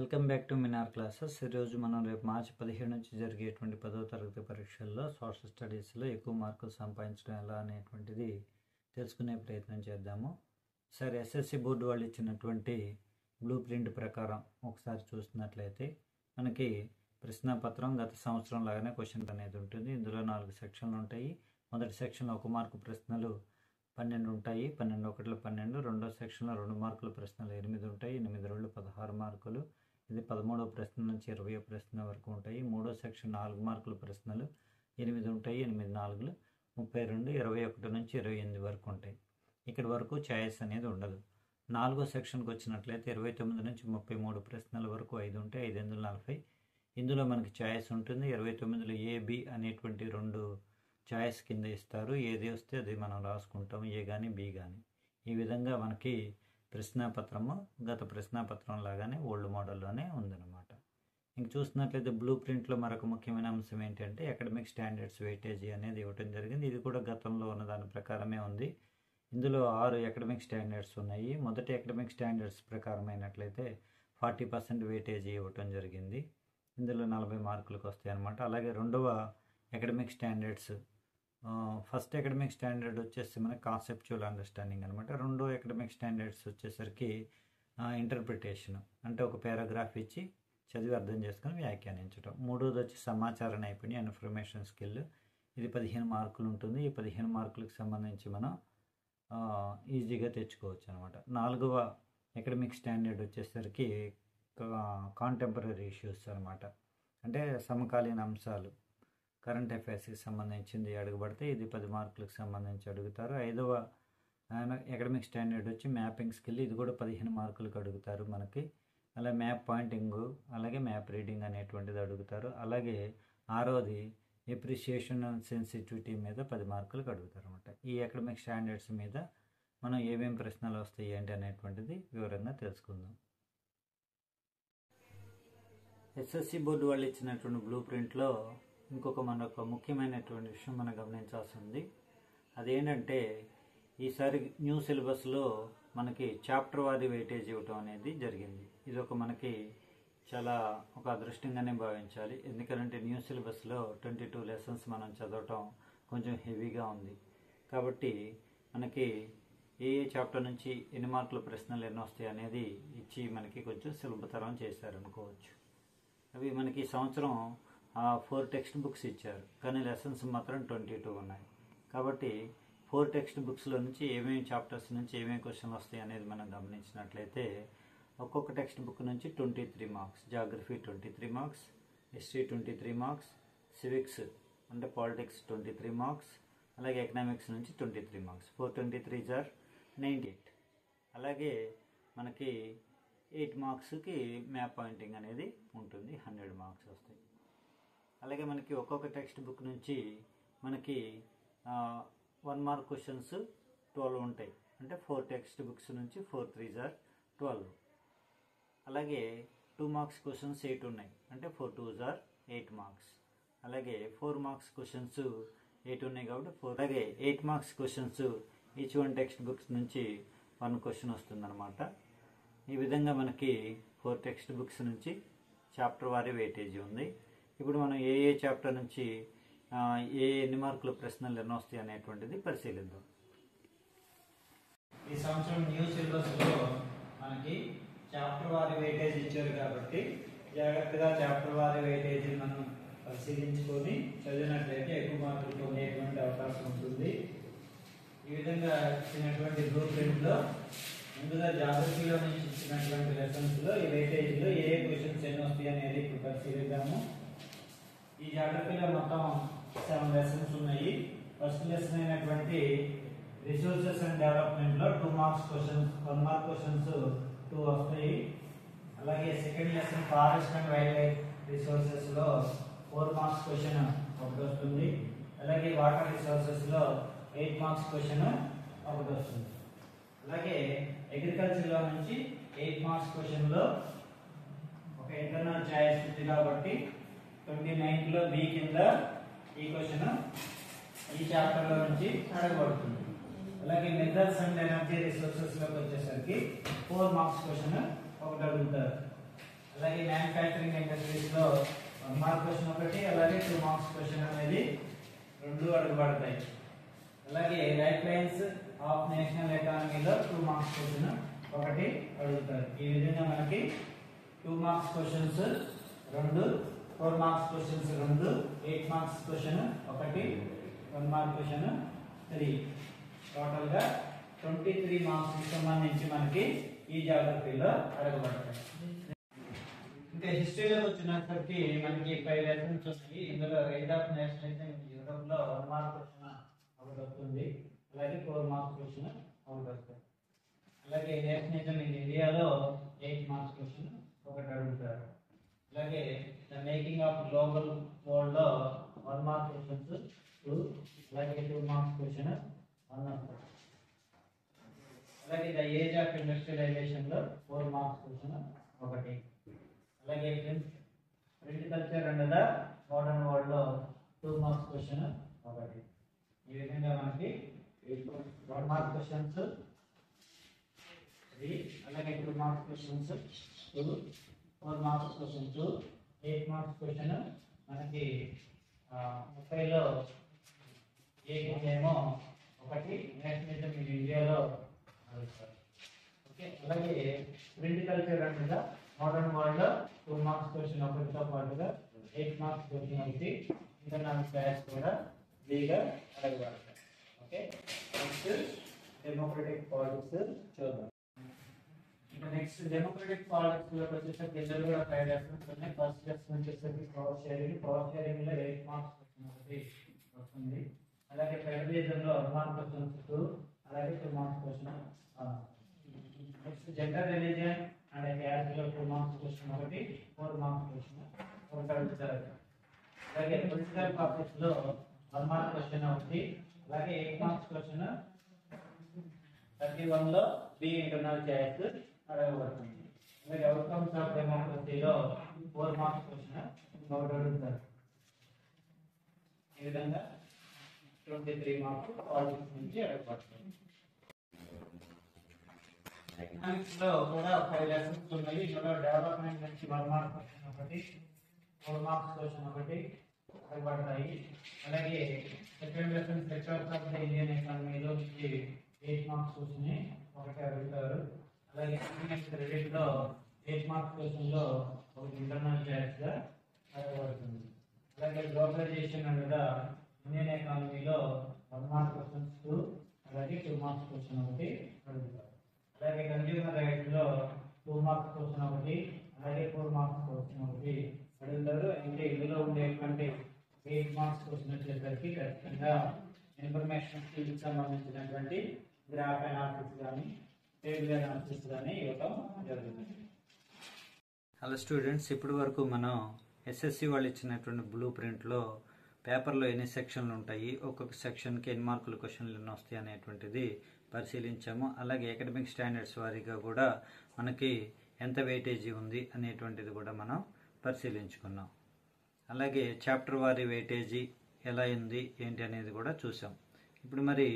Welcome back to Minar classes. ఈరోజు మనం రేపు మార్చి 17 నుంచి జరిగేటువంటి 10వ తరగతి పరీక్షల్లో సోషల్ స్టడీస్లో ఎక్కువ మార్కులు సంపాదించడం ఎలా అనేటువంటిది తెలుసుకునే ప్రయత్నం చేద్దాము. సరే, ఎస్ఎస్సి బోర్డు వాళ్ళు ఇచ్చినటువంటి బ్లూ ప్రింట్ ప్రకారం ఒకసారి చూసినట్లయితే మనకి ప్రశ్నాపత్రం గత సంవత్సరం లాగానే క్వశ్చన్ అనేది ఉంటుంది. ఇందులో 4 సెక్షన్లు ఉంటాయి. మొదటి సెక్షన్లో 1 మార్కు ప్రశ్నలు 12 ఉంటాయి, 12 ఒకటిలో 12. రెండో సెక్షన్లో 2 మార్కుల ప్రశ్నలు 8 ఉంటాయి, 8 2 16 మార్కులు. ఇది 13వ ప్రశ్న నుంచి 20వ ప్రశ్న వరకు ఉంటాయి. మూడో సెక్షన్ 4 మార్కుల ప్రశ్నలు 8 ఉంటాయి, 8 4 32, 21 నుంచి 28 వరకు ఉంటాయి. ఇక్కడ వరకు ఛాయిస్ అనేది ఉండదు. 4వ సెక్షన్కి వచ్చినట్లయితే 29 నుంచి 33 ప్రశ్నల వరకు 5 ఉంటాయి, 5 8 40. ఇందులో మనకి ఛాయిస్ ఉంటుంది. 29లో ఏ బి అనేటువంటి 2 ఛాయిస్ కింద ఇస్తారు. ఏది వస్తే అది మనం రాసుకుంటాం, ఏ కానీ బి కానీ. ఈ విధంగా మనకి ప్రశ్నాపత్రము గత ప్రశ్నాపత్రం లాగానే ఓల్డ్ మోడల్లోనే ఉందన్నమాట. ఇంక చూసినట్లయితే బ్లూ ప్రింట్లో మరొక ముఖ్యమైన అంశం ఏంటంటే అకాడమిక్ స్టాండర్డ్స్ వెయిటేజీ అనేది ఇవ్వటం జరిగింది. ఇది కూడా గతంలో ఉన్న దాని ప్రకారమే ఉంది. ఇందులో 6 అకాడమిక్ స్టాండర్డ్స్ ఉన్నాయి. మొదటి అకాడమిక్ స్టాండర్డ్స్ ప్రకారం అయినట్లయితే 40% వెయిటేజీ ఇవ్వటం జరిగింది. ఇందులో 40 మార్కులకు వస్తాయి అన్నమాట. అలాగే రెండవ academic standards, first academic standard వచ్చేసి మనకి కాన్సెప్చువల్ అండర్స్టాండింగ్ అనమాట. రెండో అకాడమిక్ స్టాండర్డ్స్ వచ్చేసరికి ఇంటర్ప్రిటేషన్, అంటే ఒక పారాగ్రాఫ్ ఇచ్చి చదివి అర్థం చేసుకొని వ్యాఖ్యానించడం. మూడోది వచ్చి సమాచార నైపుణ్యం, ఇన్ఫర్మేషన్ స్కిల్. ఇది 15 మార్కులు ఉంటుంది. ఈ 15 మార్కులకు సంబంధించి మనం ఈజీగా తెచ్చుకోవచ్చు అనమాట. 4వ అకాడమిక్ స్టాండర్డ్ వచ్చేసరికి కాంటెంపరీ ఇష్యూస్ అనమాట, అంటే సమకాలీన అంశాలు, కరెంట్ అఫైర్స్కి సంబంధించింది అడుగుబడితే ఇది 10 మార్కులకు సంబంధించి అడుగుతారు. 5వ అకాడమిక్ స్టాండర్డ్ వచ్చి మ్యాపింగ్ స్కిల్. ఇది కూడా 15 మార్కులకు అడుగుతారు మనకి. అలా మ్యాప్ పాయింటింగ్, అలాగే మ్యాప్ రీడింగ్ అనేటువంటిది అడుగుతారు. అలాగే 6వది ఎప్రిషియేషన్ అండ్ సెన్సిటివిటీ మీద 10 మార్కులకు అడుగుతారు అనమాట. ఈ అకాడమిక్ స్టాండర్డ్స్ మీద మనం ఏమేమి ప్రశ్నలు వస్తాయి ఏంటి అనేటువంటిది వివరంగా తెలుసుకుందాం. ఎస్ఎస్సి బోర్డు వాళ్ళు ఇచ్చినటువంటి బ్లూ ప్రింట్లో మరొక ముఖ్యమైనటువంటి విషయం మనం గమనించాల్సి ఉంది. అదేంటంటే ఈసారి న్యూ సిలబస్లో మనకి చాప్టర్ వారీ వెయిటేజ్ ఇవ్వటం అనేది జరిగింది. ఇది మనకి చాలా ఒక అదృష్టంగానే భావించాలి. ఎందుకంటే న్యూ సిలబస్లో 22 లెసన్స్ మనం చదవటం కొంచెం హెవీగా ఉంది. కాబట్టి మనకి ఏ చాప్టర్ నుంచి ఎన్ని మార్కుల ప్రశ్నలు ఎన్ని వస్తాయి అనేది ఇచ్చి మనకి కొంచెం సులభతరం చేశారనుకోవచ్చు. అవి మనకి సంవత్సరం 4 టెక్స్ట్ బుక్స్ ఇచ్చారు, కానీ లెసన్స్ మాత్రం 22 ఉన్నాయి. కాబట్టి 4 టెక్స్ట్ బుక్స్లో నుంచి ఏమేమి చాప్టర్స్ నుంచి ఏమేమి క్వశ్చన్లు వస్తాయి అనేది మనం గమనించినట్లయితే ఒక్కొక్క టెక్స్ట్ బుక్ నుంచి 23 marks, geography 23 marks, history 23 marks, civics అంటే పాలిటిక్స్ 23 మార్క్స్, అలాగే ఎకనామిక్స్ నుంచి 23 మార్క్స్. 4 23s are 98. అలాగే మనకి 8 మార్క్స్కి మ్యాప్ పాయింటింగ్ అనేది ఉంటుంది, 100 మార్క్స్ వస్తాయి. అలాగే మనకి ఒక్కొక్క టెక్స్ట్ బుక్ నుంచి మనకి 1 మార్క్ క్వశ్చన్స్ 12 ఉంటాయి. అంటే 4 టెక్స్ట్ బుక్స్ నుంచి 4 3s are 12. అలాగే 2 మార్క్స్ క్వశ్చన్స్ 8 ఉన్నాయి, అంటే 4 2s are 8 మార్క్స్. అలాగే 4 మార్క్స్ క్వశ్చన్స్ 8 ఉన్నాయి కాబట్టి 4. అలాగే 8 marks questions each 1 text books నుంచి 1 క్వశ్చన్ వస్తుందన్నమాట. ఈ విధంగా మనకి 4 టెక్స్ట్ బుక్స్ నుంచి చాప్టర్ వారీ వెయిటేజీ ఉంది. ఇప్పుడు మనం ఏ చాప్టర్ నుంచి ఎన్ని మార్కుల ప్రశ్నలు ఎన్ని వస్తాయి అనేటువంటిది పరిశీలిద్దాం. ఈ సంవత్సరం న్యూ సిలబస్లో మనకి చాప్టర్ వారీ వెయిటేజ్ ఇచ్చారు కాబట్టి జాగ్రత్తగా చాప్టర్ వారీ వెయిటేజీ మనం పరిశీలించుకొని చదివినట్లయితే ఎక్కువ మార్కులు పొందేటువంటి అవకాశం ఉంటుంది. ఈ విధంగా ఇచ్చినటువంటి బ్లూ ప్రింట్లో ముందుగా జాగ్రఫీలో నుంచి ఇచ్చినటువంటి లెసన్స్లో ఈ వెయిటేజ్లో ఏ క్వశ్చన్స్ ఎన్ని వస్తాయి అనేది ఇప్పుడు పరిశీలిద్దాము. ఈ జాగ్రఫీలో మొత్తం 7 లెసన్స్ ఉన్నాయి. ఫస్ట్ లెసన్ అయినటువంటి రిసోర్సెస్ అండ్ డెవలప్మెంట్లో 2 మార్క్స్ క్వశ్చన్స్, 1 మార్క్ క్వశ్చన్స్ 2 వస్తాయి. అలాగే second lesson forest and wildlife రిసోర్సెస్లో 4 మార్క్స్ క్వశ్చన్ ఒకటి వస్తుంది. అలాగే వాటర్ రిసోర్సెస్లో 8 మార్క్స్ క్వశ్చన్ ఒకటి వస్తుంది. అలాగే అగ్రికల్చర్లో నుంచి 8 మార్క్స్ క్వశ్చన్లో ఒక ఇంటర్నల్ చాయిస్ ఉంది కాబట్టి 29లో బి కింద ఈ క్వశ్చన్ ఈ చాప్టర్లో నుంచి అడగబడుతుంది. అలాగే మినరల్స్ అండ్ ఎనర్జీ రిసోర్సెస్లోకి వచ్చేసరికి 4 మార్క్స్ క్వశ్చన్ ఒకటి అడుగుతారు. అలాగే మ్యానుఫ్యాక్చరింగ్ ఇండస్ట్రీస్లో 1 మార్క్ క్వశ్చన్ ఒకటి, అలాగే 2 మార్క్స్ క్వశ్చన్ అనేది 2 అడగబడతాయి. అలాగే లైఫ్ లైన్స్ ఆఫ్ నేషనల్ ఎకానమీలో 2 మార్క్స్ క్వశ్చన్ ఒకటి అడుగుతారు. ఈ విధంగా మనకి 2 marks questions 2, 4 marks questions 2, 8 marks question ఒకటి, 1 మార్క్ క్వశ్చన్ 3, టోటల్ గా 23 మార్క్స్ కి సంబంధించి మనకి ఈ జాగ్రఫీలో అడగబడతాయి. ఇంకా హిస్టరీలో వచ్చినప్పటికీ మనకి 5 లెసన్స్ ఉన్నాయి. ఇందులో రైట్ ఆఫ్ నేషనలిజం యూరోప్ లో 1 మార్క్ క్వశ్చన్ ఒకటి వస్తుంది, అలాగే 4 మార్క్స్ క్వశ్చన్ ఒకటి వస్తుంది. అలాగే నేషనలిజం ఇన్ ఇండియాలో 8 మార్క్స్ క్వశ్చన్ ఒకటి అడుగుతారు. అలాగే the making of global world లో 1 మార్క్ క్వశ్చన్స్ 2, అలాగే 2 మార్క్స్ క్వశ్చన్ 1 వస్తుంది. అలాగే ద ఏజ్ ఆఫ్ ఇండస్ట్రియలైజేషన్ లో 4 మార్క్స్ క్వశ్చన్ ఒకటి. అలాగే print culture and the modern world లో 2 మార్క్స్ క్వశ్చన్ ఒకటి. ఈ విధంగా మనకి 1 మార్క్ క్వశ్చన్స్ 3, అలాగే 2 marks questions 2, 4 marks question 2, 8 marks question మనకి 30లో ఏమో ఒకటి, నేషనలిజం ఇన్ ఇండియాలో అడుగుతారు. ఓకే, అలాగే print culture and the modern world 2 marks question ఒకటితో పాటుగా 8 మార్క్స్ క్వశ్చన్ ఒకటి, ఇంటర్నల్ అఫైర్స్ కూడా ఫ్రీగా అడగబడతాయి. ఓకే, నెక్స్ట్ డెమోక్రటిక్ పాలిటిక్స్ చూద్దాం. ఇంకా నెక్స్ట్ డెమోక్రటిక్ పాలిటిక్స్ లో వచ్చేసరికి ఇద్దరు కూడా 5 లెసన్స్ ఉన్నాయి. ఫస్ట్ లెసన్ వచ్చేసరికి పవర్ షేరింగ్ లో 8 మార్క్స్ క్వశ్చన్ ఒకటి వస్తుంది. అలాగే ఫెడరలిజం లో 1 మార్క్ క్వశ్చన్ 2, అలాగే 2 marks question. Next gender religion and caste లో 2 మార్క్స్ క్వశ్చన్ ఒకటి, 4 మార్క్స్ క్వశ్చన్ ఒకటి అడుగుతారు. అలాగే పొలిటికల్ పాలిటిక్స్ లో 1 మార్క్ క్వశ్చన్ ఒకటి, అలాగే 8 మార్క్స్ క్వశ్చన్ 31 లో బి ఇంటర్నల్ చాయిస్ అడగబడుతుంది. అలాగే అవుట్కమ్స్ ఆఫ్ డెమోక్రసీలో 4 మార్క్స్ క్వశ్చన్ ఒకటి అడుగుతారు. ఈ విధంగా 23 మార్క్స్ పాలిటిక్స్ నుంచి అడగబడుతుంది. ఎకనామిక్స్ లో కూడా 5 లెసన్స్ ఉన్నాయి. ఇందులో డెవలప్మెంట్ నుంచి 1 మార్క్ క్వశ్చన్ ఒకటి, 4 మార్క్స్ క్వశ్చన్ ఒకటి అడగబడతాయి. అలాగే second lesson sectors of the Indian ఎకానమీలో 8 మార్క్స్ క్వశ్చన్ ఒకటి అడుగుతారు. అలాగే క్రెడిట్ లో 8 మార్క్స్ క్వశ్చన్ లో ఒకటి ఇంటర్నల్ చాయిస్ గా అడగబడుతుంది. అలాగే గ్లోబలైజేషన్ అండ్ ద ఇండియన్ ఎకానమీలో 1 మార్క్ క్వశ్చన్స్ 2, అలాగే 2 మార్క్స్ క్వశ్చన్ ఒకటి అడుగుతారు. అలాగే కన్జ్యూమర్ రైట్స్ లో 2 మార్క్స్ క్వశ్చన్ ఒకటి, అలాగే 4 మార్క్స్ క్వశ్చన్ ఒకటి అడుగుతారు. అంటే ఇందులో ఉండేటువంటి 8 మార్క్స్ క్వశ్చన్ వచ్చేసరికి ఖచ్చితంగా ఇన్ఫర్మేషన్ స్కిల్స్ సంబంధించినటువంటి గ్రాఫ్ అనాలిసిస్ కానీ టేబుల్ అనాలిసిస్ కానీ ఇవ్వటం జరుగుతుంది. హలో స్టూడెంట్స్, ఇప్పటి వరకు మనం ఎస్ఎస్సి వాళ్ళు ఇచ్చినటువంటి బ్లూ ప్రింట్లో పేపర్లో ఎన్ని సెక్షన్లు ఉంటాయి, ఒక్కొక్క సెక్షన్కి ఎన్ని మార్కుల క్వశ్చన్లు ఎన్ని వస్తాయి అనేటువంటిది పరిశీలించాము. అలాగే అకాడమిక్ స్టాండర్డ్స్ వారీగా కూడా మనకి ఎంత వెయిటేజీ ఉంది అనేటువంటిది కూడా మనం పరిశీలించుకున్నాం. అలాగే చాప్టర్ వారీ వెయిటేజీ ఎలా ఉంది ఏంటి అనేది కూడా చూసాం. ఇప్పుడు మరి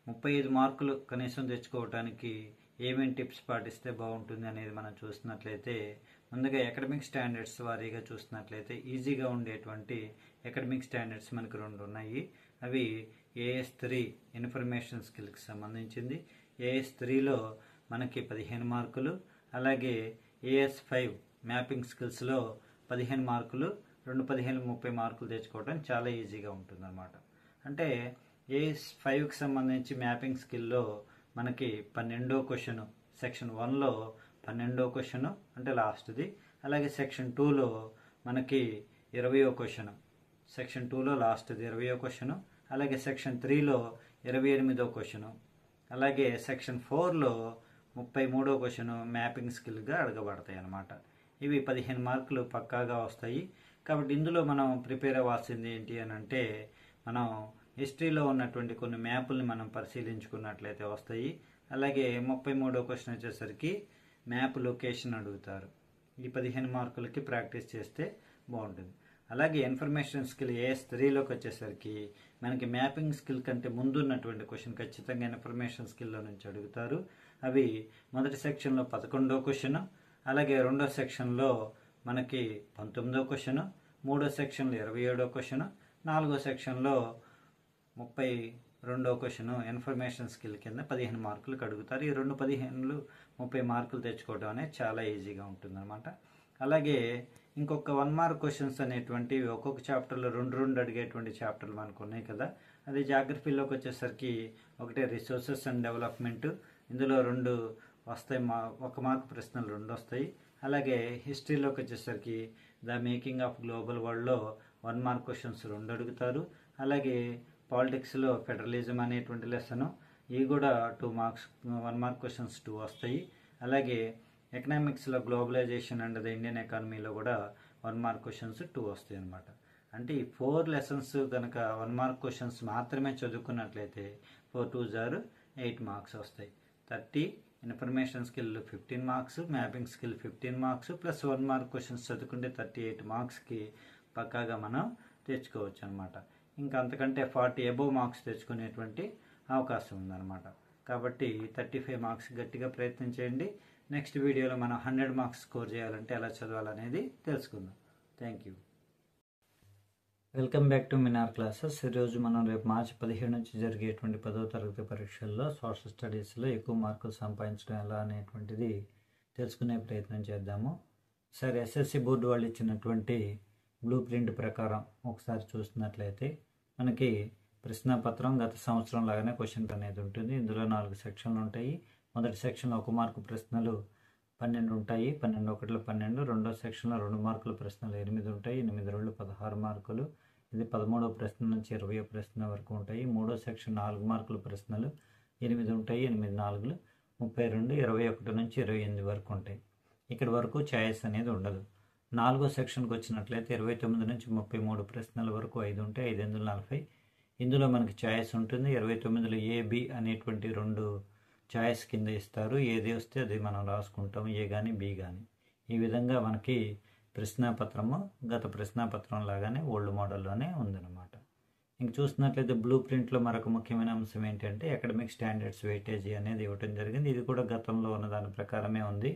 35 మార్కులు కనీసం తెచ్చుకోవడానికి ఏమేమి టిప్స్ పాటిస్తే బాగుంటుంది అనేది మనం చూసినట్లయితే, ముందుగా అకాడమిక్ స్టాండర్డ్స్ వారీగా చూసినట్లయితే ఈజీగా ఉండేటువంటి అకాడమిక్ స్టాండర్డ్స్ మనకు 2 ఉన్నాయి. అవి AS3 ఇన్ఫర్మేషన్ స్కిల్కి సంబంధించింది. AS3లో మనకి 15 మార్కులు, అలాగే AS5 మ్యాపింగ్ స్కిల్స్లో 15 మార్కులు, 2 15 30 మార్కులు తెచ్చుకోవడం చాలా ఈజీగా ఉంటుంది అన్నమాట. అంటే AS5కి సంబంధించి మ్యాపింగ్ స్కిల్లో మనకి 12వ క్వశ్చన్ సెక్షన్ 1లో 12వ క్వశ్చన్ అంటే లాస్ట్ది, అలాగే సెక్షన్ 2లో మనకి 20వ క్వశ్చన్, సెక్షన్ 2లో లాస్ట్ది 20వ క్వశ్చన్, అలాగే సెక్షన్ 3లో 28వ క్వశ్చన్, అలాగే సెక్షన్ 4లో 33వ క్వశ్చన్ మ్యాపింగ్ స్కిల్గా అడగబడతాయి అన్నమాట. ఇవి 15 మార్కులు పక్కాగా వస్తాయి. కాబట్టి ఇందులో మనం ప్రిపేర్ అవ్వాల్సింది ఏంటి అని అంటే, మనం హిస్టరీలో ఉన్నటువంటి కొన్ని మ్యాపుల్ని మనం పరిశీలించుకున్నట్లయితే వస్తాయి. అలాగే 33వ క్వశ్చన్ వచ్చేసరికి మ్యాప్ లొకేషన్ అడుగుతారు. ఈ 15 మార్కులకి ప్రాక్టీస్ చేస్తే బాగుంటుంది. అలాగే ఇన్ఫర్మేషన్ స్కిల్ AS3లోకి వచ్చేసరికి మనకి మ్యాపింగ్ స్కిల్ కంటే ముందు ఉన్నటువంటి క్వశ్చన్ ఖచ్చితంగా ఇన్ఫర్మేషన్ స్కిల్లో నుంచి అడుగుతారు. అవి మొదటి సెక్షన్లో 11వ క్వశ్చన్, అలాగే రెండో సెక్షన్లో మనకి 19వ క్వశ్చన్, 3వ సెక్షన్లో 27వ క్వశ్చన్, 4వ సెక్షన్లో 32వ క్వశ్చన్ ఇన్ఫర్మేషన్ స్కిల్ కింద 15 మార్కులకు అడుగుతారు. ఈ 15లు 30 మార్కులు తెచ్చుకోవడం అనేది చాలా ఈజీగా ఉంటుందన్నమాట. అలాగే ఇంకొక 1 మార్క్ క్వశ్చన్స్ అనేటువంటివి ఒక్కొక్క చాప్టర్లో రెండు అడిగేటువంటి చాప్టర్లు మనకు ఉన్నాయి కదా. అది జాగ్రఫీలోకి వచ్చేసరికి ఒకటే రిసోర్సెస్ అండ్ డెవలప్మెంట్, ఇందులో 2 వస్తాయి, 1 మార్క్ ప్రశ్నలు 2 వస్తాయి. అలాగే హిస్టరీలోకి వచ్చేసరికి ద మేకింగ్ ఆఫ్ గ్లోబల్ వరల్డ్లో 1 మార్క్ క్వశ్చన్స్ 2 అడుగుతారు. అలాగే పాలిటిక్స్లో ఫెడరలిజం అనేటువంటి లెసను, ఇవి కూడా 2 మార్క్స్ 1 మార్క్ క్వశ్చన్స్ 2 వస్తాయి. అలాగే ఎకనామిక్స్లో గ్లోబలైజేషన్ అండ్ ద ఇండియన్ ఎకానమీలో కూడా 1 మార్క్ క్వశ్చన్స్ 2 వస్తాయి అన్నమాట. అంటే ఈ 4 లెసన్స్ కనుక 1 మార్క్ క్వశ్చన్స్ మాత్రమే చదువుకున్నట్లయితే 4 2s are 8 మార్క్స్ వస్తాయి. 30 information skill 15 marks, mapping skill 15 marks plus 1 mark questions చదువుకుంటే 38 మార్క్స్కి పక్కాగా మనం తెచ్చుకోవచ్చు అనమాట. ఇంకా అంతకంటే 40 అబోవ్ మార్క్స్ తెచ్చుకునేటువంటి అవకాశం ఉందన్నమాట. కాబట్టి 35 మార్క్స్ గట్టిగా ప్రయత్నం చేయండి. నెక్స్ట్ వీడియోలో మనం 100 మార్క్స్ స్కోర్ చేయాలంటే ఎలా చదవాలనేది తెలుసుకుందాం. Thank you. Welcome back to Minar classes. ఈరోజు మనం రేపు మార్చి 17 నుంచి జరిగేటువంటి 10వ తరగతి పరీక్షల్లో సోషల్ స్టడీస్లో ఎక్కువ మార్కులు సంపాదించడం ఎలా అనేటువంటిది తెలుసుకునే ప్రయత్నం చేద్దాము. సరే, ఎస్ఎస్సి బోర్డు వాళ్ళు ఇచ్చినటువంటి బ్లూ ప్రింట్ ప్రకారం ఒకసారి చూస్తున్నట్లయితే మనకి ప్రశ్నాపత్రం గత సంవత్సరం లాగానే క్వశ్చన్ అనేది ఉంటుంది. ఇందులో 4 సెక్షన్లు ఉంటాయి. మొదటి సెక్షన్లో 1 మార్కు ప్రశ్నలు 12 ఉంటాయి, 12 ఒకటిలో 12. రెండో సెక్షన్లో 2 మార్కుల ప్రశ్నలు 8 ఉంటాయి, 8 2 16 మార్కులు. ఇది 13వ ప్రశ్న నుంచి 20వ ప్రశ్న వరకు ఉంటాయి. మూడో సెక్షన్ 4 మార్కుల ప్రశ్నలు 8 ఉంటాయి, 8 4 32, 21 నుంచి 28 వరకు ఉంటాయి. ఇక్కడ వరకు ఛాయిస్ అనేది ఉండదు. 4వ సెక్షన్కి వచ్చినట్లయితే 29 నుంచి 33 ప్రశ్నల వరకు 5 ఉంటాయి, 5 8 40. ఇందులో మనకి ఛాయిస్ ఉంటుంది. 29లో ఏ బి అనేటువంటి 2 ఛాయిస్ కింద ఇస్తారు. ఏది వస్తే అది మనం రాసుకుంటాం, ఏ కానీ బి కానీ. ఈ విధంగా మనకి ప్రశ్నాపత్రము గత ప్రశ్నాపత్రం లాగానే ఓల్డ్ మోడల్లోనే ఉందన్నమాట. ఇంక చూసినట్లయితే బ్లూ ప్రింట్లో మరొక ముఖ్యమైన అంశం ఏంటంటే అకాడమిక్ స్టాండర్డ్స్ వెయిటేజీ అనేది ఇవ్వటం జరిగింది. ఇది కూడా గతంలో ఉన్న దాని ప్రకారమే ఉంది.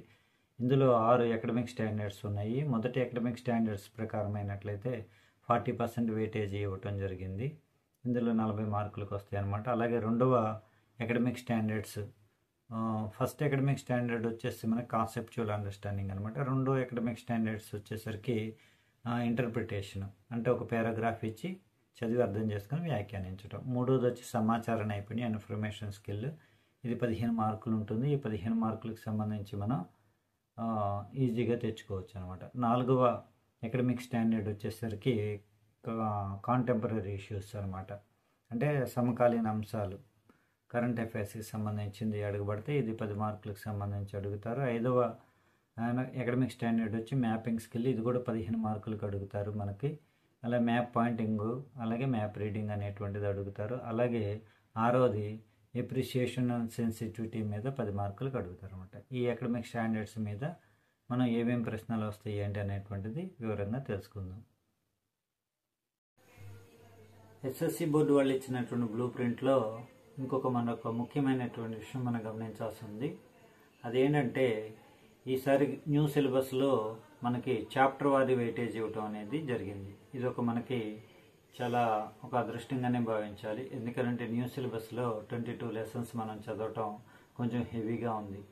ఇందులో 6 అకాడమిక్ స్టాండర్డ్స్ ఉన్నాయి. మొదటి అకాడమిక్ స్టాండర్డ్స్ ప్రకారం అయినట్లయితే 40% వెయిటేజీ ఇవ్వటం జరిగింది. ఇందులో 40 మార్కులకు వస్తాయి అన్నమాట. అలాగే రెండవ academic standards, first academic standard వచ్చేసి మనకి కాన్సెప్చువల్ అండర్స్టాండింగ్ అనమాట. రెండో అకాడమిక్ స్టాండర్డ్స్ వచ్చేసరికి ఇంటర్ప్రిటేషన్, అంటే ఒక పారాగ్రాఫ్ ఇచ్చి చదివి అర్థం చేసుకొని వ్యాఖ్యానించడం. మూడోది వచ్చి సమాచార నైపుణ్యం, ఇన్ఫర్మేషన్ స్కిల్. ఇది 15 మార్కులు ఉంటుంది. ఈ 15 మార్కులకు సంబంధించి మనం ఈజీగా తెచ్చుకోవచ్చు అనమాట. 4వ అకాడమిక్ స్టాండర్డ్ వచ్చేసరికి కాంటెంపరీ ఇష్యూస్ అనమాట, అంటే సమకాలీన అంశాలు, కరెంట్ అఫైర్స్కి సంబంధించింది అడగబడితే ఇది 10 మార్కులకు సంబంధించి అడుగుతారు. 5వ అకాడమిక్ స్టాండర్డ్ వచ్చి మ్యాపింగ్ స్కిల్. ఇది కూడా 15 మార్కులకు అడుగుతారు మనకి. అలా మ్యాప్ పాయింటింగ్, అలాగే మ్యాప్ రీడింగ్ అనేటువంటిది అడుగుతారు. అలాగే 6వది ఎప్రిషియేషన్ అండ్ సెన్సిటివిటీ మీద 10 మార్కులకు అడుగుతారు అనమాట. ఈ అకాడమిక్ స్టాండర్డ్స్ మీద మనం ఏమేమి ప్రశ్నలు వస్తాయి ఏంటి అనేటువంటిది వివరంగా తెలుసుకుందాం. ఎస్ఎస్సి బోర్డు వాళ్ళు ఇచ్చినటువంటి బ్లూ ప్రింట్లో మరొక ముఖ్యమైనటువంటి విషయం మనం గమనించాల్సి ఉంది. అదేంటంటే ఈసారి న్యూ సిలబస్లో మనకి చాప్టర్ వారీ వెయిటేజ్ ఇవ్వటం అనేది జరిగింది. ఇది మనకి చాలా ఒక అదృష్టంగానే భావించాలి. ఎందుకంటే న్యూ సిలబస్లో 22 లెసన్స్ మనం చదవటం కొంచెం హెవీగా ఉంది.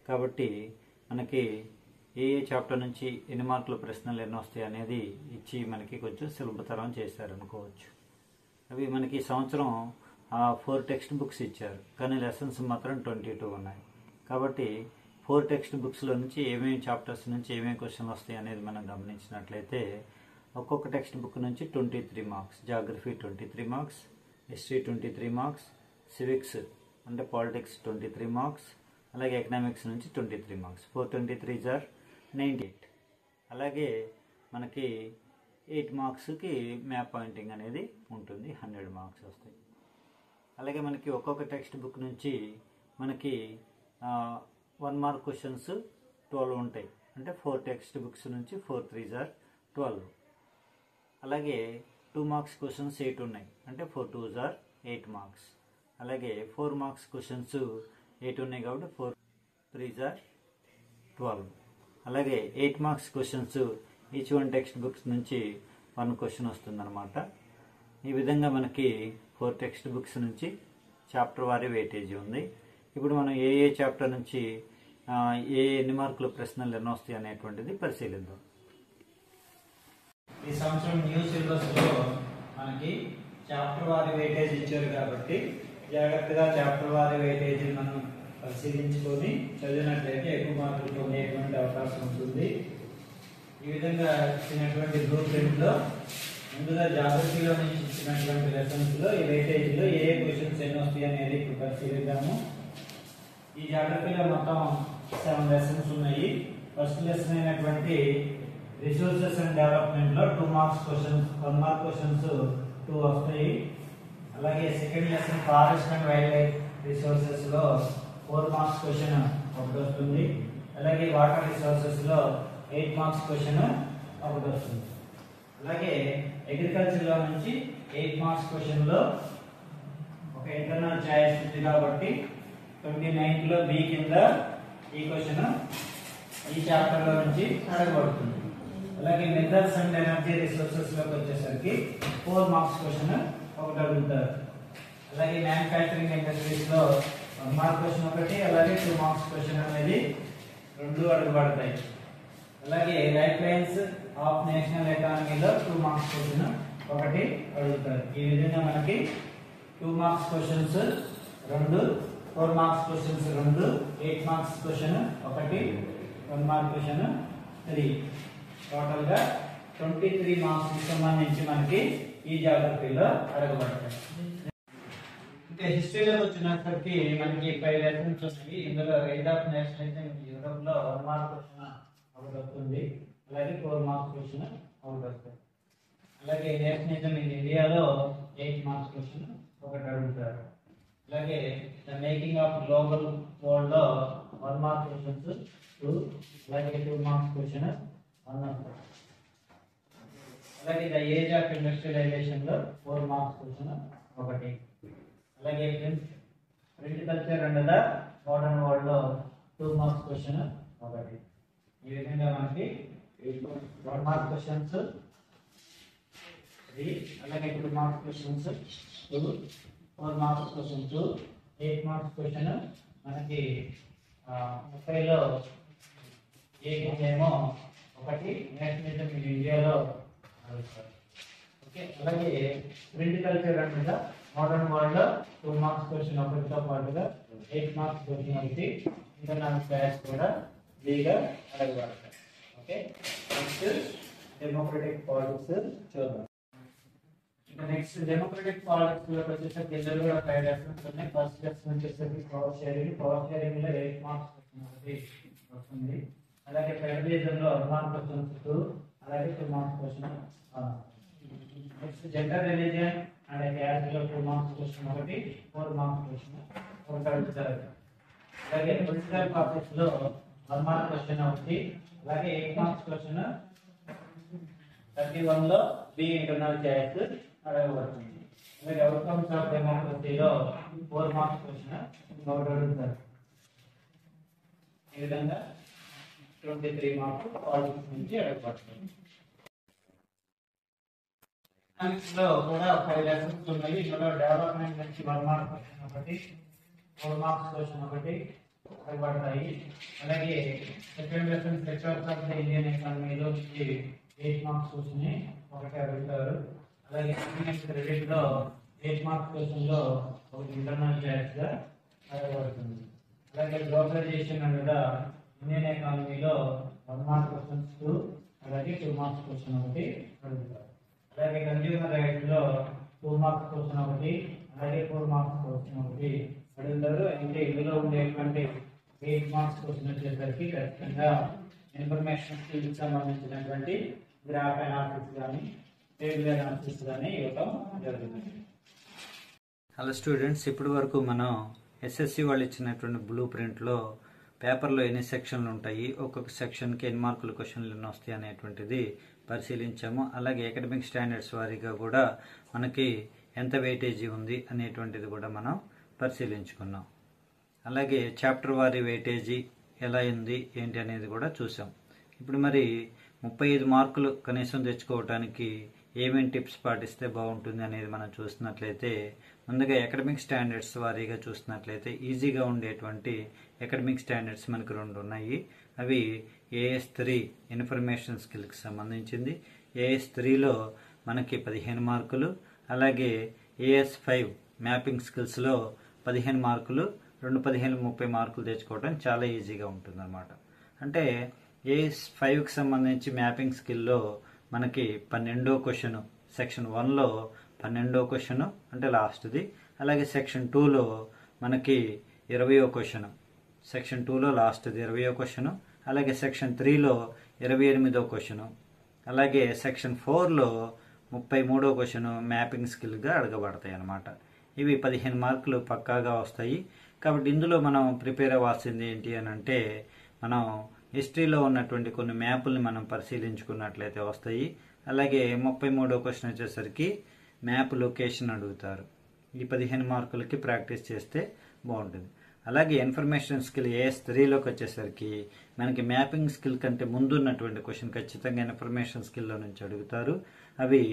కాబట్టి మనకి ఏ చాప్టర్ నుంచి ఎన్ని మార్కుల ప్రశ్నలు ఎన్ని వస్తాయి అనేది ఇచ్చి మనకి కొంచెం సులభతరం చేశారనుకోవచ్చు. అవి మనకి ఈ సంవత్సరం 4 టెక్స్ట్ బుక్స్ ఇచ్చారు, కానీ లెసన్స్ మాత్రం 22 ఉన్నాయి. కాబట్టి 4 టెక్స్ట్ బుక్స్లో నుంచి ఏమేమి చాప్టర్స్ నుంచి ఏమేమి క్వశ్చన్లు వస్తాయి అనేది మనం గమనించినట్లయితే ఒక్కొక్క టెక్స్ట్ బుక్ నుంచి 23 marks, geography 23 marks, history 23 marks, civics అంటే పాలిటిక్స్ 23 మార్క్స్, అలాగే ఎకనామిక్స్ నుంచి 23 మార్క్స్. 423s are 98. అలాగే మనకి 8 మార్క్స్కి మ్యాప్ పాయింటింగ్ అనేది ఉంటుంది, 100 మార్క్స్ వస్తాయి. అలాగే మనకి ఒక్కొక్క టెక్స్ట్ బుక్ నుంచి మనకి 1 మార్క్ క్వశ్చన్స్ 12 ఉంటాయి. అంటే 4 టెక్స్ట్ బుక్స్ నుంచి 4 3s are 12. అలాగే 2 మార్క్స్ క్వశ్చన్స్ 8 ఉన్నాయి, అంటే 4 2s are 8 మార్క్స్. అలాగే 4 మార్క్స్ క్వశ్చన్స్ 8 ఉన్నాయి కాబట్టి 4 3s are 12. అలాగే 8 marks questions each one text books నుంచి 1 క్వశ్చన్ వస్తుందన్నమాట. ఈ విధంగా మనకి 4 టెక్స్ట్ బుక్స్ నుంచి చాప్టర్ వారీ వెయిటేజీ ఉంది. ఇప్పుడు మనం ఏ చాప్టర్ నుంచి ఎన్ని మార్కుల ప్రశ్నలు ఎన్ని వస్తాయి అనేటువంటిది పరిశీలిద్దాం. ఈ సంవత్సరం న్యూ సిలబస్ లో మనకి చాప్టర్ వారీ వెయిటేజ్ ఇచ్చారు కాబట్టి జాగ్రత్తగా చాప్టర్ వారీ వెయిటేజ్ మనం పరిశీలించుకొని చదివినట్లయితే ఎక్కువ మార్కులు పొందేటువంటి అవకాశం ఉంటుంది. ఈ విధంగా ఇచ్చినటువంటి బ్లూ ప్రింట్ లో ముందుగా జాగ్రత్తలో నుంచి ఇచ్చినటువంటి లెసన్స్ లో ఈ వెయిటేజ్ లో ఏ క్వశ్చన్స్ ఎన్ని వస్తాయి అనేది ఇప్పుడు పరిశీలిద్దాము. ఈ జాగ్రత్తలో మొత్తం 7 లెసన్స్ ఉన్నాయి. ఫస్ట్ లెసన్ అయినటువంటి రిసోర్సెస్ అండ్ డెవలప్మెంట్ లో 2 మార్క్స్ క్వశ్చన్స్ 1 మార్క్ క్వశ్చన్స్ 2 వస్తాయి. అలాగే second lesson forest and wild life resources లో 4 మార్క్స్ క్వశ్చన్ ఒకటి వస్తుంది. అలాగే వాటర్ రిసోర్సెస్ లో 8 మార్క్స్ క్వశ్చన్ ఒకటి వస్తుంది. అలాగే అగ్రికల్చర్ లో నుంచి 8 మార్క్స్ క్వశ్చన్ లో ఒక ఇంటర్నల్ చాయిస్ ఉంది కాబట్టి 29 లో బి కింద ఈ క్వశ్చన్ ఈ చాప్టర్ లో నుంచి అడగబడుతుంది. అలాగే మినరల్స్ అండ్ ఎనర్జీ రిసోర్సెస్ లోకి వచ్చేసరికి 4 మార్క్స్ క్వశ్చన్ ఒకటి అడుగుతారు. అలాగే మ్యానుఫ్యాక్చరింగ్ ఇండస్ట్రీస్ లో 1 మార్క్ క్వశ్చన్ ఒకటి, అలాగే 2 మార్క్స్ క్వశ్చన్ అనేది 2 అడగబడతాయి. అలాగే లైఫ్ లైన్స్ ఆఫ్ నేషనల్ ఎకానమీలో 2 మార్క్స్ క్వశ్చన్ ఒకటి అడుగుతారు. ఈ విధంగా మనకి 2 marks questions 2, 4 marks questions 2, 8 marks question ఒకటి, 1 మార్క్ క్వశ్చన్ 3, టోటల్ గా 23 మార్క్స్ కి సంబంధించి మనకి ఈ జాగ్రత్తలో అడగబడతాయి. ఇంకా హిస్టరీలో వచ్చినప్పటికీ మనకి 5 లెసన్స్ వస్తాయి. ఇందులో రైట్ ఆఫ్ నేషనలిజం యూరోప్ లో 1 మార్క్ క్వశ్చన్ ఒకటి వస్తుంది. అలాగే 4 మార్క్స్ క్వశ్చన్ ఒకటి వస్తుంది. అలాగే నేషనలిజం ఇన్ ఇండియాలో 8 మార్క్స్ క్వశ్చన్ ఒకటి అడుగుతారు. అలాగే the making of global world లో 1 మార్క్ క్వశ్చన్స్ 2, అలాగే 2 మార్క్స్ క్వశ్చన్ 1 వస్తుంది. అలాగే ద ఏజ్ ఆఫ్ ఇండస్ట్రియలైజేషన్ లో 4 మార్క్స్ క్వశ్చన్ ఒకటి. అలాగే print culture and the modern world లో 2 మార్క్స్ క్వశ్చన్ ఒకటి. ఈ విధంగా మనకి 1 మార్క్ క్వశ్చన్స్ 3, అలాగే 2 marks questions 2, 4 marks question 2, 8 marks question మనకి 30 లో ఏమో ఒకటి నేషనలిజం ఇన్ ఇండియాలో అడుగుతారు. ఓకే, అలాగే print culture and modern world లో 2 మార్క్స్ క్వశ్చన్ ఒకటితో పాటుగా 8 మార్క్స్ క్వశ్చన్ ఒకటి ఇంటర్నల్ క్లాస్ కూడా Liiga అడగబడతాయి. Okay, next democratic politics చూద్దాం. ఇంకా నెక్స్ట్ డెమోక్రటిక్ పాలిటిక్స్ లో వచ్చేసరికి ఇద్దరు కూడా 5 లెసన్స్ ఉన్నాయి. ఫస్ట్ లెసన్ వచ్చేసరికి పవర్ షేరింగ్ లో 8 మార్క్స్ క్వశ్చన్ ఒకటి వస్తుంది. అలాగే ఫెడరలిజం లో 1 మార్క్ క్వశ్చన్ 2, అలాగే 2 marks question. Next gender religion and caste లో 2 మార్క్స్ క్వశ్చన్ ఒకటి, 4 మార్క్స్ క్వశ్చన్ ఒకటి అడుగుతారు. అలాగే పొలిటికల్ పార్టీస్ లో 1 మార్క్ క్వశ్చన్ ఒకటి, అలాగే 8 మార్క్స్ క్వశ్చన్ 31 లో బి ఇంటర్నల్ చాయిస్ అడగబడుతుంది. అలాగే అవుట్కమ్స్ ఆఫ్ డెమోక్రసీలో 4 మార్క్స్ క్వశ్చన్ ఒకటి అడుగుతారు. ఈ విధంగా 23 మార్క్స్ పాలిటిక్స్ నుంచి అడగబడుతుంది. లో కూడా 5 లెసన్స్ ఉన్నాయి. ఇందులో డెవలప్మెంట్ నుంచి 1 మార్క్ క్వశ్చన్ ఒకటి, 4 మార్క్స్ క్వశ్చన్ ఒకటి అడగబడతాయి. అలాగే second lesson sectors of the Indian ఎకానమీలో 8 మార్క్స్ క్వశ్చన్ ఒకటి అడుగుతారు. అలాగే క్రెడిట్ లో 8 మార్క్స్ క్వశ్చన్ లో ఒకటి ఇంటర్నల్ చాయిస్ గా అడగబడుతుంది. అలాగే గ్లోబలైజేషన్ అండ్ ఇండియన్ ఎకానమీలో 1 మార్క్ క్వశ్చన్స్ 2, అలాగే 2 మార్క్స్ క్వశ్చన్ ఒకటి అడుగుతారు. అలాగే కన్జ్యూమర్ రైట్స్ లో 2 మార్క్స్ క్వశ్చన్ ఒకటి, అలాగే 4 మార్క్స్ క్వశ్చన్ ఒకటి అడుగుతారు. అయితే ఇందులో ఉండేటువంటి 8 మార్క్స్ క్వశ్చన్ వచ్చేసరికి ఖచ్చితంగా ఇన్ఫర్మేషన్ స్కిల్స్ సంబంధించినటువంటి గ్రాఫ్ అనాలిసిస్ కానీ టేబుల్ అనాలిసిస్ కానీ ఇవ్వడం జరుగుతుంది. హలో స్టూడెంట్స్, ఇప్పటి వరకు మనం ఎస్ఎస్సి వాళ్ళు ఇచ్చినటువంటి బ్లూ ప్రింట్లో పేపర్లో ఎన్ని సెక్షన్లు ఉంటాయి, ఒక్కొక్క సెక్షన్కి ఎన్ని మార్కుల క్వశ్చన్లు ఎన్ని వస్తాయి అనేటువంటిది పరిశీలించాము. అలాగే అకాడమిక్ స్టాండర్డ్స్ వారీగా కూడా మనకి ఎంత వెయిటేజీ ఉంది అనేటువంటిది కూడా మనం పరిశీలించుకున్నాం. అలాగే చాప్టర్ వారీ వెయిటేజీ ఎలా ఉంది ఏంటి అనేది కూడా చూసాం. ఇప్పుడు మరి 35 మార్కులు కనీసం తెచ్చుకోవడానికి ఏమేమి టిప్స్ పాటిస్తే బాగుంటుంది అనేది మనం చూసినట్లయితే, ముందుగా అకాడమిక్ స్టాండర్డ్స్ వారీగా చూసినట్లయితే ఈజీగా ఉండేటువంటి అకాడమిక్ స్టాండర్డ్స్ మనకు 2 ఉన్నాయి. అవి AS3 ఇన్ఫర్మేషన్ స్కిల్కి సంబంధించింది. AS3లో మనకి 15 మార్కులు, అలాగే AS5 మ్యాపింగ్ స్కిల్స్లో 15 మార్కులు, 2 30 మార్కులు తెచ్చుకోవడం చాలా ఈజీగా ఉంటుంది అన్నమాట. అంటే AS5కి సంబంధించి మ్యాపింగ్ స్కిల్లో మనకి 12వ క్వశ్చన్, సెక్షన్ 1లో 12వ క్వశ్చన్ అంటే లాస్ట్ది, అలాగే సెక్షన్ 2లో మనకి 20వ క్వశ్చన్, సెక్షన్ 2లో లాస్ట్ది 20వ క్వశ్చన్, అలాగే సెక్షన్ 3లో 28వ క్వశ్చన్, అలాగే సెక్షన్ 4లో 33వ క్వశ్చన్ మ్యాపింగ్ స్కిల్గా అడగబడతాయి అన్నమాట. ఇవి 15 మార్కులు పక్కాగా వస్తాయి. కాబట్టి ఇందులో మనం ప్రిపేర్ అవ్వాల్సింది ఏంటి అని అంటే, మనం హిస్టరీలో ఉన్నటువంటి కొన్ని మ్యాపుల్ని మనం పరిశీలించుకున్నట్లయితే వస్తాయి. అలాగే 33వ క్వశ్చన్ వచ్చేసరికి మ్యాప్ లొకేషన్ అడుగుతారు. ఈ 15 మార్కులకి ప్రాక్టీస్ చేస్తే బాగుంటుంది. అలాగే ఇన్ఫర్మేషన్ స్కిల్ AS3లోకి వచ్చేసరికి మనకి మ్యాపింగ్ స్కిల్ కంటే ముందు ఉన్నటువంటి క్వశ్చన్ ఖచ్చితంగా ఇన్ఫర్మేషన్ స్కిల్లో నుంచి అడుగుతారు. అవి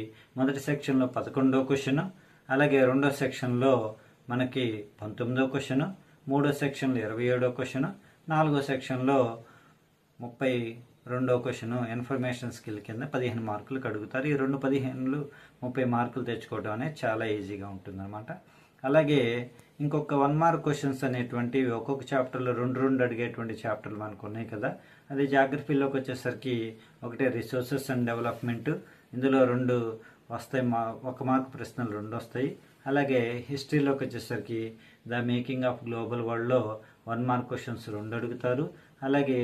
మొదటి సెక్షన్లో 11వ క్వశ్చన్, అలాగే రెండో సెక్షన్లో మనకి 19వ క్వశ్చన్, మూడో సెక్షన్లో 27వ క్వశ్చన్, నాలుగో సెక్షన్లో 32వ క్వశ్చన్ ఇన్ఫర్మేషన్ స్కిల్ కింద 15 మార్కులకు అడుగుతారు. ఈ 15 30 మార్కులు తెచ్చుకోవడం అనేది చాలా ఈజీగా ఉంటుంది అనమాట. అలాగే ఇంకొక 1 మార్క్ క్వశ్చన్స్ అనేటువంటివి ఒక్కొక్క చాప్టర్లో 2 అడిగేటువంటి చాప్టర్లు మనకు ఉన్నాయి కదా. అది జాగ్రఫీలోకి వచ్చేసరికి ఒకటే రిసోర్సెస్ అండ్ డెవలప్మెంట్, ఇందులో 2 వస్తాయి, 1 మార్క్ ప్రశ్నలు 2 వస్తాయి. అలాగే హిస్టరీలోకి వచ్చేసరికి ద మేకింగ్ ఆఫ్ గ్లోబల్ వరల్డ్లో 1 మార్క్ క్వశ్చన్స్ 2 అడుగుతారు. అలాగే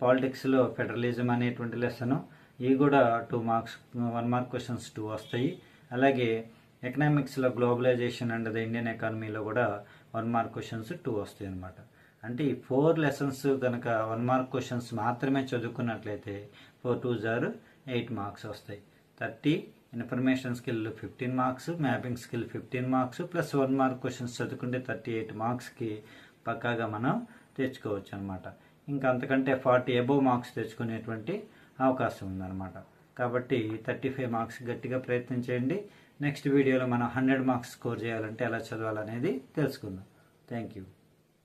పాలిటిక్స్లో ఫెడరలిజం అనేటువంటి లెసన్, ఇవి కూడా 2 మార్క్స్ 1 మార్క్ క్వశ్చన్స్ 2 వస్తాయి. అలాగే ఎకనామిక్స్లో గ్లోబలైజేషన్ అండ్ ద ఇండియన్ ఎకానమీలో కూడా 1 మార్క్ క్వశ్చన్స్ 2 వస్తాయి అనమాట. అంటే ఈ 4 లెసన్స్ కనుక 1 మార్క్ క్వశ్చన్స్ మాత్రమే చదువుకున్నట్లయితే 4 2s are 8 మార్క్స్ వస్తాయి. 30 information skill 15 marks, mapping skill 15 marks plus 1 mark questions చదువుకుంటే 38 మార్క్స్కి పక్కాగా మనం తెచ్చుకోవచ్చు అనమాట. ఇంకా అంతకంటే 40 అబోవ్ మార్క్స్ తెచ్చుకునేటువంటి అవకాశం ఉందన్నమాట. కాబట్టి 35 మార్క్స్ గట్టిగా ప్రయత్నం చేయండి. నెక్స్ట్ వీడియోలో మనం 100 మార్క్స్ స్కోర్ చేయాలంటే ఎలా చదవాలనేది తెలుసుకుందాం. Thank you.